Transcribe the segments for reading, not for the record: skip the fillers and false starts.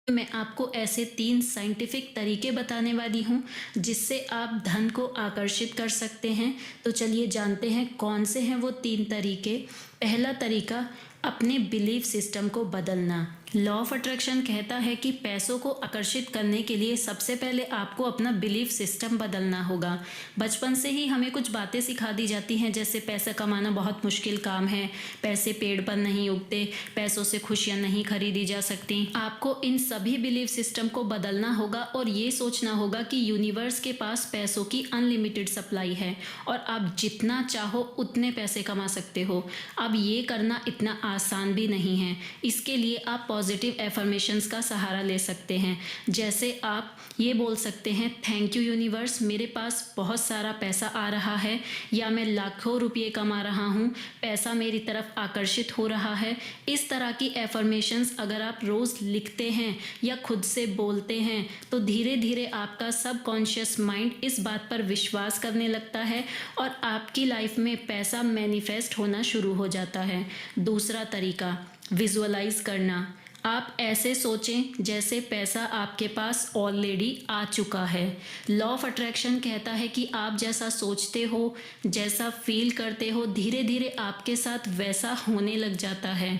मैं आपको ऐसे 3 साइंटिफिक तरीके बताने वाली हूँ जिससे आप धन को आकर्षित कर सकते हैं। तो चलिए जानते हैं कौन से हैं वो 3 तरीके। पहला तरीका, अपने बिलीफ सिस्टम को बदलना। लॉ ऑफ अट्रैक्शन कहता है कि पैसों को आकर्षित करने के लिए सबसे पहले आपको अपना बिलीफ सिस्टम बदलना होगा। बचपन से ही हमें कुछ बातें सिखा दी जाती हैं, जैसे पैसा कमाना बहुत मुश्किल काम है, पैसे पेड़ पर नहीं उगते, पैसों से खुशियां नहीं खरीदी जा सकती। आपको इन सभी बिलीफ सिस्टम को बदलना होगा और ये सोचना होगा कि यूनिवर्स के पास पैसों की अनलिमिटेड सप्लाई है और आप जितना चाहो उतने पैसे कमा सकते हो। अब ये करना इतना आसान भी नहीं है। इसके लिए आप पॉजिटिव एफर्मेशंस का सहारा ले सकते हैं। जैसे आप ये बोल सकते हैं, थैंक यू यूनिवर्स, मेरे पास बहुत सारा पैसा आ रहा है, या मैं लाखों रुपये कमा रहा हूँ, पैसा मेरी तरफ आकर्षित हो रहा है। इस तरह की एफर्मेशंस अगर आप रोज़ लिखते हैं या खुद से बोलते हैं तो धीरे धीरे आपका सबकॉन्शियस माइंड इस बात पर विश्वास करने लगता है और आपकी लाइफ में पैसा मैनिफेस्ट होना शुरू हो जाता है। दूसरा तरीका, विजुअलाइज करना। आप ऐसे सोचें जैसे पैसा आपके पास ऑलरेडी आ चुका है। लॉ ऑफ अट्रैक्शन कहता है कि आप जैसा सोचते हो, जैसा फील करते हो, धीरे धीरे आपके साथ वैसा होने लग जाता है।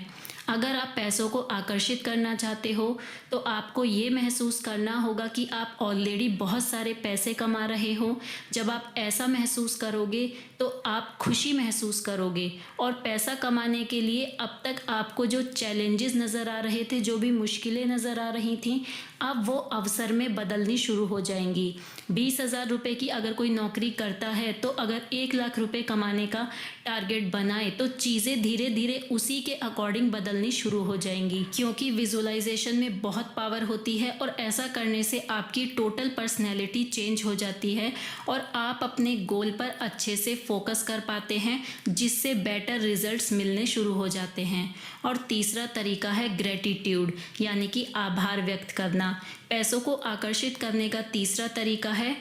अगर आप पैसों को आकर्षित करना चाहते हो तो आपको ये महसूस करना होगा कि आप ऑलरेडी बहुत सारे पैसे कमा रहे हो। जब आप ऐसा महसूस करोगे तो आप खुशी महसूस करोगे और पैसा कमाने के लिए अब तक आपको जो चैलेंजेस नज़र आ रहे थे, जो भी मुश्किलें नज़र आ रही थीं, अब वो अवसर में बदलनी शुरू हो जाएंगी। 20,000 रुपये की अगर कोई नौकरी करता है तो अगर 1,00,000 रुपये कमाने का टारगेट बनाए तो चीज़ें धीरे धीरे उसी के अकॉर्डिंग बदलनी शुरू हो जाएंगी, क्योंकि विजुअलाइजेशन में बहुत पावर होती है और ऐसा करने से आपकी टोटल पर्सनैलिटी चेंज हो जाती है और आप अपने गोल पर अच्छे से फोकस कर पाते हैं, जिससे बेटर रिजल्ट्स मिलने शुरू हो जाते हैं। और तीसरा तरीका है ग्रेटिट्यूड, यानी कि आभार व्यक्त करना। पैसों को आकर्षित करने का तीसरा तरीका है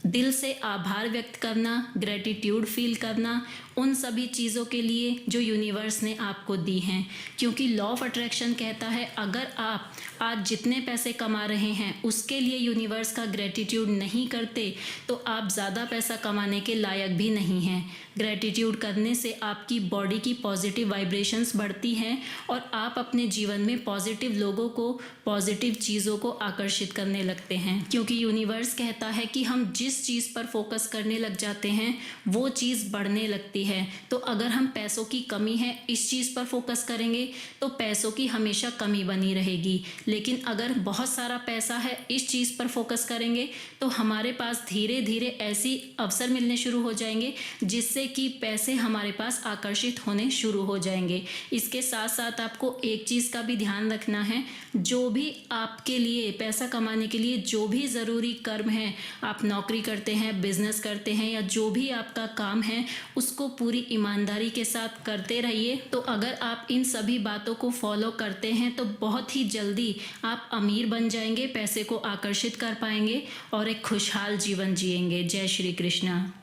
दिल से आभार व्यक्त करना, ग्रेटिट्यूड फील करना उन सभी चीज़ों के लिए जो यूनिवर्स ने आपको दी हैं। क्योंकि लॉ ऑफ अट्रैक्शन कहता है अगर आप आज जितने पैसे कमा रहे हैं उसके लिए यूनिवर्स का ग्रेटिट्यूड नहीं करते तो आप ज़्यादा पैसा कमाने के लायक भी नहीं हैं। ग्रेटिट्यूड करने से आपकी बॉडी की पॉजिटिव वाइब्रेशंस बढ़ती हैं और आप अपने जीवन में पॉजिटिव लोगों को, पॉजिटिव चीज़ों को आकर्षित करने लगते हैं। क्योंकि यूनिवर्स कहता है कि हम जिस चीज़ पर फोकस करने लग जाते हैं वो चीज़ बढ़ने लगती है। तो अगर हम पैसों की कमी है इस चीज़ पर फोकस करेंगे तो पैसों की हमेशा कमी बनी रहेगी, लेकिन अगर बहुत सारा पैसा है इस चीज़ पर फोकस करेंगे तो हमारे पास धीरे धीरे ऐसी अवसर मिलने शुरू हो जाएंगे जिससे कि पैसे हमारे पास आकर्षित होने शुरू हो जाएंगे। इसके साथ साथ आपको एक चीज़ का भी ध्यान रखना है, जो भी आपके लिए पैसा कमाने के लिए जो भी ज़रूरी कर्म है, आप नौकरी करते हैं, बिजनेस करते हैं या जो भी आपका काम है, उसको पूरी ईमानदारी के साथ करते रहिए। तो अगर आप इन सभी बातों को फॉलो करते हैं तो बहुत ही जल्दी आप अमीर बन जाएंगे, पैसे को आकर्षित कर पाएंगे और एक खुशहाल जीवन जिएंगे। जय श्री कृष्णा।